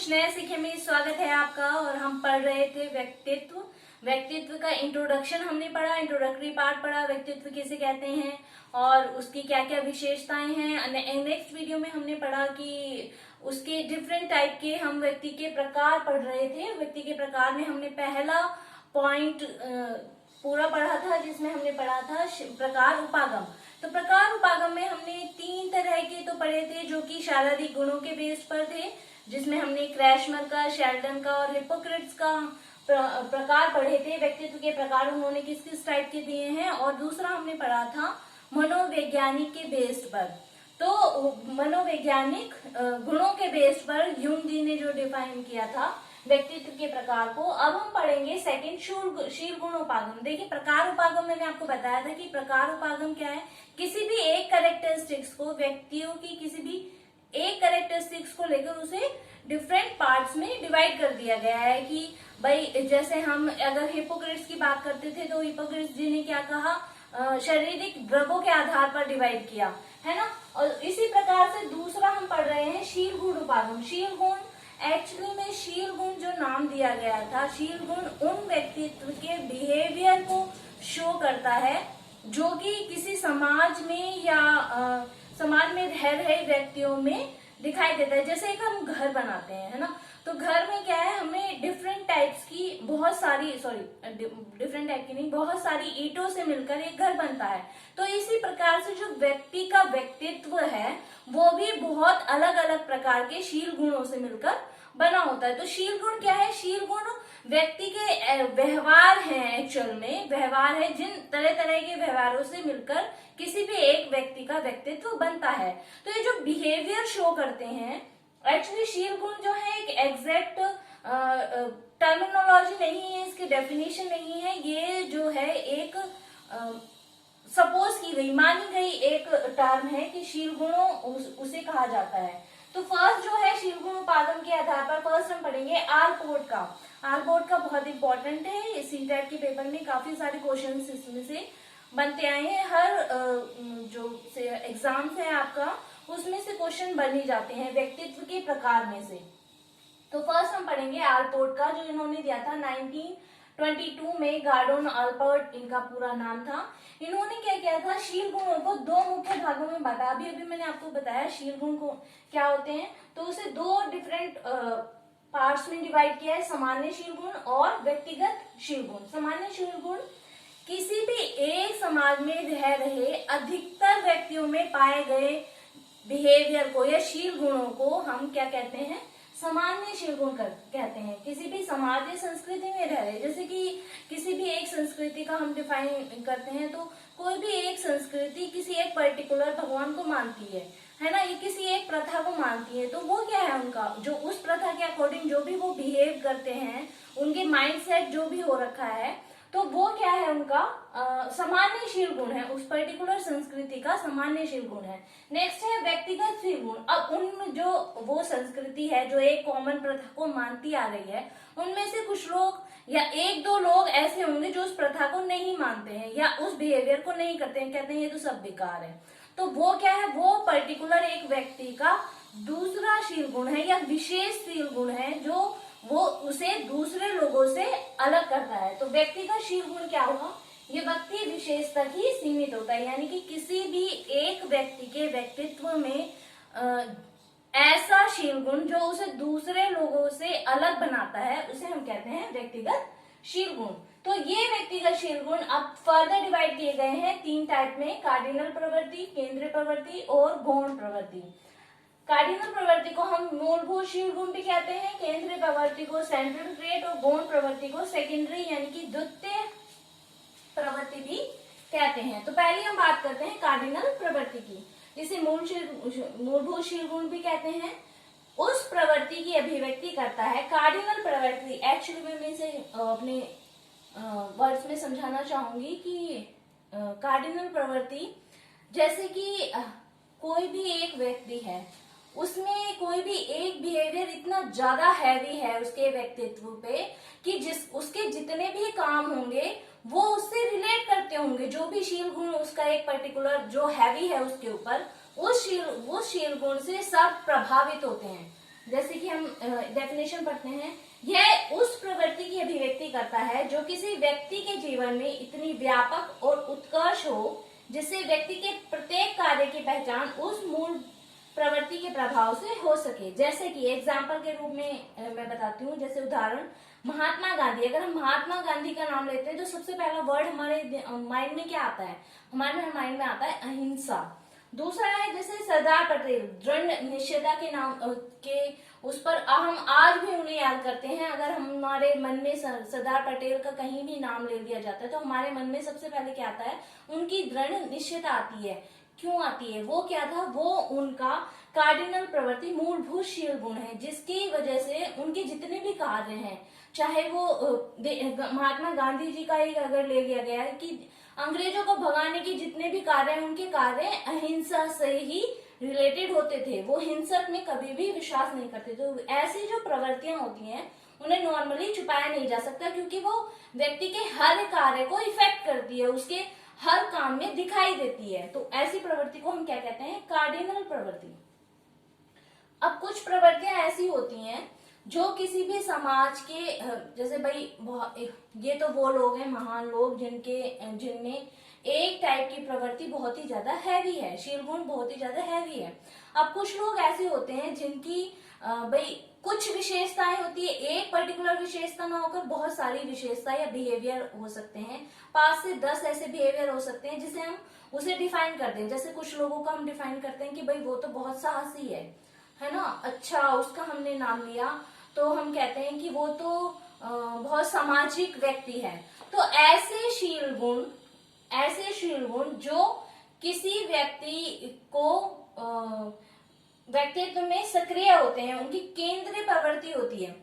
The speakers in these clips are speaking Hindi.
कुछ नया सीखे में स्वागत है आपका। और हम पढ़ रहे थे व्यक्तित्व का इंट्रोडक्शन हमने पढ़ा, इंट्रोडक्टरी पार्ट पढ़ा, व्यक्तित्व किसे कहते हैं और उसकी क्या क्या विशेषताएं हैं। नेक्स्ट वीडियो में हमने पढ़ा कि उसके डिफरेंट टाइप के हम व्यक्ति के प्रकार पढ़ रहे थे। व्यक्ति के प्रकार में हमने पहला पॉइंट पूरा पढ़ा था जिसमें हमने पढ़ा था प्रकार उपागम। तो प्रकार उपागम में हमने 3 तरह के तो पढ़े थे जो कि शारीरिक गुणों के बेस पर थे, जिसमें हमने क्रैशमर का, शेल्डन का और हिप्पोक्रेट्स का प्रकार पढ़े थे। व्यक्तित्व के प्रकार उन्होंने किस किस टाइप के दिए हैं। और दूसरा हमने पढ़ा था मनोवैज्ञानिक के बेस पर। तो मनोवैज्ञानिक गुणों के बेस पर यूंग जी ने जो डिफाइन किया था व्यक्तित्व के प्रकार को। अब हम पढ़ेंगे सेकंड शील गुण उपागम। देखिए प्रकार उपागम मैंने आपको बताया था कि प्रकार उपागम क्या है, किसी भी एक कैरेक्टरिस्टिक्स को, व्यक्तियों की किसी भी एक कैरेक्टरिस्टिक्स को लेकर उसे डिफरेंट पार्ट्स में डिवाइड कर दिया गया है। कि भाई जैसे हम अगर हिप्पोक्रेट्स की बात करते थे तो हिप्पोक्रेट्स जी ने क्या कहा, शारीरिक द्रव्यों के आधार पर डिवाइड किया है ना। और इसी प्रकार से दूसरा हम पढ़ रहे हैं शील गुण उपागम। शील गुण एक्चुअली में शील गुण जो नाम दिया गया था, शील गुण उन व्यक्तित्व के बिहेवियर को शो करता है जो कि किसी समाज में या समाज में रह रहे व्यक्तियों में दिखाई देता है। जैसे एक हम घर बनाते हैं, है ना, तो घर में क्या है, हमें डिफरेंट टाइप्स की बहुत सारी ईंटों से मिलकर एक घर बनता है। तो इसी प्रकार से जो व्यक्ति का व्यक्तित्व है वो भी बहुत अलग अलग प्रकार के शील गुणों से मिलकर बना होता है। तो शील गुण क्या है, शील गुण व्यक्ति के व्यवहार हैं, एक्चुअल में व्यवहार है, जिन तरह तरह के व्यवहारों से मिलकर किसी भी एक व्यक्ति का व्यक्तित्व बनता है। तो ये जो बिहेवियर शो करते हैं, एक्चुअली शील गुण जो है एक एग्जैक्ट टर्मिनोलॉजी नहीं है, इसकी डेफिनेशन नहीं है। ये जो है एक सपोज की गई, मानी गई एक टर्म है कि शील गुणों उसे कहा जाता है। तो फर्स्ट जो है शील गुण उपागम के आधार पर फर्स्ट हम पढ़ेंगे आलपोर्ट का। आलपोर्ट का बहुत इंपॉर्टेंट है, सीटेट के पेपर में काफी सारे क्वेश्चन इसमें से बनते आए हैं। हर जो एग्जाम्स है आपका उसमें से क्वेश्चन बन ही जाते हैं व्यक्तित्व के प्रकार में से। तो फर्स्ट हम पढ़ेंगे आलपोर्ट का, जो इन्होंने दिया था 1922 में। गार्डोन आलपोर्ट इनका पूरा नाम था। इन्होंने क्या किया था, शील गुणों को 2 मुख्य भागों में बांटा। अभी मैंने आपको बताया शील गुण को क्या होते हैं, तो उसे 2 डिफरेंट पार्ट्स में डिवाइड किया है, सामान्य शील गुण और व्यक्तिगत शील गुण। सामान्य शील गुण किसी भी एक समाज में रह रहे अधिकतर व्यक्तियों में पाए गए बिहेवियर को या शील गुणों को हम क्या कहते हैं, सामान्य शील गुण कहते हैं। किसी भी समाज या संस्कृति में रह रहे, जैसे कि किसी भी एक संस्कृति का हम डिफाइन करते हैं, तो कोई भी एक संस्कृति किसी एक पर्टिकुलर भगवान को मानती है ना, ये किसी एक प्रथा को मानती है। तो वो क्या है, उनका जो उस प्रथा के अकॉर्डिंग जो भी वो बिहेव करते हैं, उनके माइंडसेट जो भी हो रखा है, तो वो क्या है, उनका सामान्य शील गुण है, उस पर्टिकुलर संस्कृति का सामान्य शील गुण है। नेक्स्ट है व्यक्तिगत शील गुण। अब उन जो वो संस्कृति है जो एक कॉमन प्रथा को मानती आ रही है, उनमें से कुछ लोग या 1-2 लोग ऐसे होंगे जो उस प्रथा को नहीं मानते हैं या उस बिहेवियर को नहीं करते हैं, कहते हैं ये तो सब बेकार है। तो वो क्या है, वो पर्टिकुलर एक व्यक्ति का दूसरा शील गुण है या विशेष शील गुण है जो वो उसे दूसरे लोगों से अलग करता है। तो व्यक्तिगत शील गुण क्या होगा, ये व्यक्ति विशेष तक ही सीमित होता है, यानी कि किसी भी एक व्यक्ति के व्यक्तित्व में ऐसा शील गुण जो उसे दूसरे लोगों से अलग बनाता है, उसे हम कहते हैं व्यक्तिगत शील गुण। तो ये व्यक्तिगत शील गुण अब फर्दर डिवाइड किए गए हैं 3 टाइप में, कार्डिनल प्रवृत्ति, केंद्रीय प्रवृत्ति और गौण प्रवृत्ति। कार्डिनल प्रवृत्ति को हम मूलभूत शील गुण भी कहते हैं, केंद्रीय प्रवृत्ति को सेंट्रल ट्रेट और गौण प्रवृत्ति को सेकेंडरी यानी कि द्वितीय प्रवृत्ति भी कहते हैं। तो पहले हम बात करते हैं कार्डिनल प्रवृत्ति की, जिसे मूलभूत शील गुण भी कहते हैं। उस प्रवृत्ति की अभिव्यक्ति करता है कार्डिनल प्रवृत्ति। एक्चुअली मैं इसे अपने वर्ड्स में समझाना चाहूंगी कि कार्डिनल प्रवृत्ति जैसे कि कोई भी एक व्यक्ति है, उसमें कोई भी एक बिहेवियर इतना ज्यादा हैवी है उसके व्यक्तित्व पे कि उसके जितने भी काम होंगे वो उससे रिलेट करते होंगे। जो भी शील गुण उसका एक पर्टिकुलर जो हैवी है उसके ऊपर, उस शील गुण से सब प्रभावित होते हैं। जैसे कि हम डेफिनेशन पढ़ते हैं, यह उस प्रवृत्ति की अभिव्यक्ति करता है जो किसी व्यक्ति के जीवन में इतनी व्यापक और उत्कर्ष हो जिससे व्यक्ति के प्रत्येक कार्य की पहचान उस मूल प्रवृत्ति के प्रभाव से हो सके। जैसे कि एग्जाम्पल के रूप में मैं बताती हूँ, जैसे उदाहरण महात्मा गांधी। अगर हम महात्मा गांधी का नाम लेते हैं तो सबसे पहला वर्ड हमारे माइंड में क्या आता है? हमारे माइंड में आता है अहिंसा। दूसरा है जैसे सरदार पटेल, दृढ़ निश्चयता के नाम के उस पर हम आज भी उन्हें याद करते हैं। अगर हमारे मन में सरदार पटेल का कहीं भी नाम ले लिया जाता है तो हमारे मन में सबसे पहले क्या आता है? उनकी दृढ़ निश्चयता आती है। क्यों आती है? वो क्या था? वो उनका कार्डिनल प्रवृत्ति, मूलभूत शील गुण है, जिसकी वजह से उनके जितने भी कार्य हैं, चाहे वो महात्मा गांधी जी का एक अगर ले लिया गया है कि अंग्रेजों को भगाने के जितने भी कार्य हैं, उनके कार्य अहिंसा से ही रिलेटेड होते थे। वो हिंसक में कभी भी विश्वास नहीं करते। तो ऐसी जो प्रवृत्तियां होती हैं उन्हें नॉर्मली छुपाया नहीं जा सकता, क्योंकि वो व्यक्ति के हर कार्य को इफेक्ट करती है, उसके हर काम में दिखाई देती है। तो ऐसी प्रवृत्ति को हम क्या कहते हैं? कार्डिनल प्रवृत्ति। अब कुछ प्रवृत्तियां ऐसी होती हैं जो किसी भी समाज के, जैसे भाई ये तो वो लोग हैं, महान लोग, जिनमें एक टाइप की प्रवृत्ति बहुत ही ज्यादा हैवी है, शील गुण बहुत ही ज्यादा हैवी है। अब कुछ लोग ऐसे होते हैं जिनकी भाई कुछ विशेषताएं होती है, एक पर्टिकुलर विशेषता ना होकर बहुत सारी विशेषता या बिहेवियर हो सकते हैं। 5 से 10 ऐसे बिहेवियर हो सकते हैं जिसे हम उसे डिफाइन कर दें। जैसे कुछ लोगों को हम डिफाइन करते हैं कि भाई वो तो बहुत साहसी है ना, अच्छा उसका हमने नाम लिया तो हम कहते हैं कि वो तो बहुत सामाजिक व्यक्ति है। तो ऐसे शील गुण जो किसी व्यक्ति को व्यक्तित्व में सक्रिय होते हैं, उनकी केंद्रीय प्रवृत्ति होती है,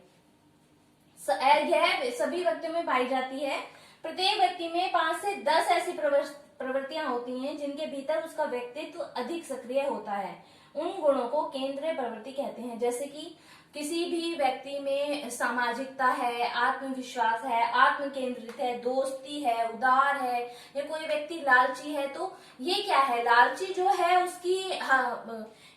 यह सभी व्यक्तियों में पाई जाती है। प्रत्येक व्यक्ति में 5 से 10 ऐसी प्रवृत्तियां होती हैं जिनके भीतर उसका व्यक्तित्व अधिक सक्रिय होता है। उन गुणों को केंद्रीय प्रवृत्ति कहते हैं। जैसे कि किसी भी व्यक्ति में सामाजिकता है, आत्मविश्वास है, आत्म केंद्रित है, दोस्ती है, उदार है, या कोई व्यक्ति लालची है, तो ये क्या है? लालची जो है उसकी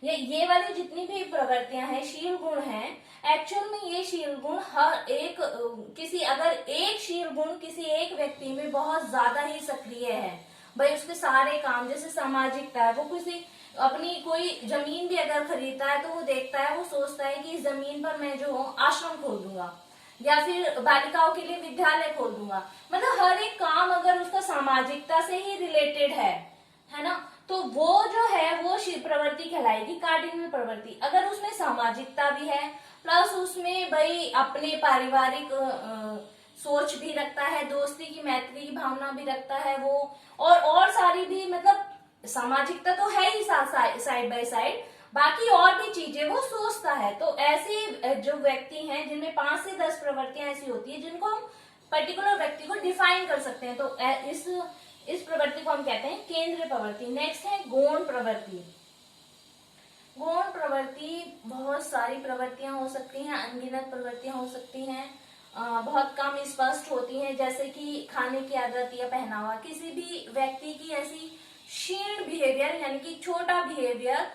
ये वाली जितनी भी प्रवृत्तियां हैं, शील गुण हैं, एक्चुअल में ये शील गुण हर एक अगर एक शील गुण किसी एक व्यक्ति में बहुत ज्यादा ही सक्रिय है, भाई उसके सारे काम, जैसे सामाजिकता है, वो किसी अपनी कोई जमीन भी अगर खरीदता है तो वो देखता है, वो सोचता है कि इस जमीन पर मैं जो हूँ आश्रम खोल दूंगा या फिर बालिकाओं के लिए विद्यालय खोल दूंगा। मतलब हर एक काम अगर उसका सामाजिकता से ही रिलेटेड है ना, तो वो जो है वो प्रवृत्ति कहलाएगी कार्डिनल प्रवृत्ति। अगर उसमें सामाजिकता भी है प्लस उसमें भाई अपने पारिवारिक सोच भी रखता है, दोस्ती की मैत्री की भावना भी रखता है वो, और सारी भी, मतलब सामाजिकता तो है ही साइड बाय साइड, बाकी और भी चीजें वो सोचता है। तो ऐसे जो व्यक्ति हैं जिनमें 5 से 10 प्रवृत्तियां ऐसी होती है जिनको हम पर्टिकुलर व्यक्ति को डिफाइन कर सकते हैं। तो इस प्रवृत्ति को हम कहते हैं केंद्रीय प्रवृत्ति। नेक्स्ट है गौण प्रवृत्ति। गौण प्रवृत्ति बहुत सारी प्रवृत्तियां हो सकती हैं, अनगिनत प्रवृत्तियां हो सकती हैं, बहुत कम स्पष्ट होती हैं। जैसे कि खाने की आदत या पहनावा, किसी भी व्यक्ति की ऐसी क्षीण बिहेवियर यानी कि छोटा बिहेवियर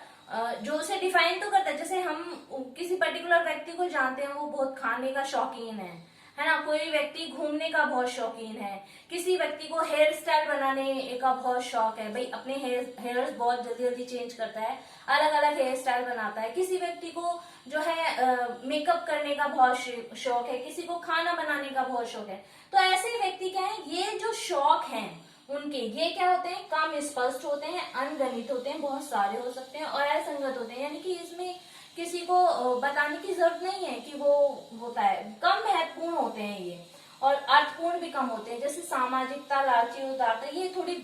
जो उसे डिफाइन तो करता है। जैसे हम किसी पर्टिकुलर व्यक्ति को जानते हैं, वो बहुत खाने का शौकीन है ना, कोई व्यक्ति घूमने का बहुत शौकीन है, किसी व्यक्ति को हेयर स्टाइल बनाने का बहुत शौक है, भाई अपने हेयर्स बहुत जल्दी जल्दी चेंज करता है, अलग अलग हेयर स्टाइल बनाता है। किसी व्यक्ति को जो है मेकअप करने का बहुत शौक है, किसी को खाना बनाने का बहुत शौक है। तो ऐसे व्यक्ति क्या है, ये जो शौक हैं उनके, ये क्या होते हैं? कम स्पष्ट होते हैं, अनगणित होते हैं, बहुत सारे हो सकते हैं और असंगत होते हैं। यानी कि इसमें किसी को बताने की जरूरत नहीं है कि वो होता है, कम महत्वपूर्ण होते हैं ये, और अर्थपूर्ण भी कम होते हैं। जैसे सामाजिकता, लालची, उदारता, ये थोड़ी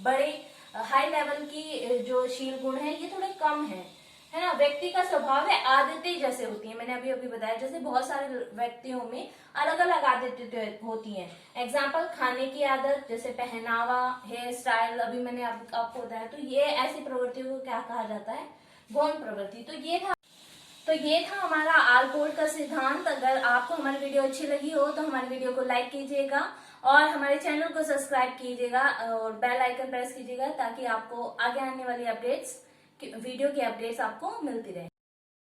बड़े हाई लेवल की जो शील गुण है, ये थोड़े कम है ना। व्यक्ति का स्वभाव है आदतें जैसे होती हैं, मैंने अभी बताया, जैसे बहुत सारे व्यक्तियों में अलग अलग आदतें होती हैं। एग्जाम्पल खाने की आदत, जैसे पहनावा, हेयर स्टाइल, अभी मैंने आपको बताया। तो ये ऐसी प्रवृत्तियों को क्या कहा जाता है? गौण प्रवृत्ति। तो ये था हमारा आलपोर्ट का सिद्धांत। अगर आपको हमारी वीडियो अच्छी लगी हो तो हमारी वीडियो को लाइक कीजिएगा और हमारे चैनल को सब्सक्राइब कीजिएगा और बेल आइकन प्रेस कीजिएगा, ताकि आपको आगे आने वाली अपडेट्स, वीडियो की अपडेट्स आपको मिलती रहे।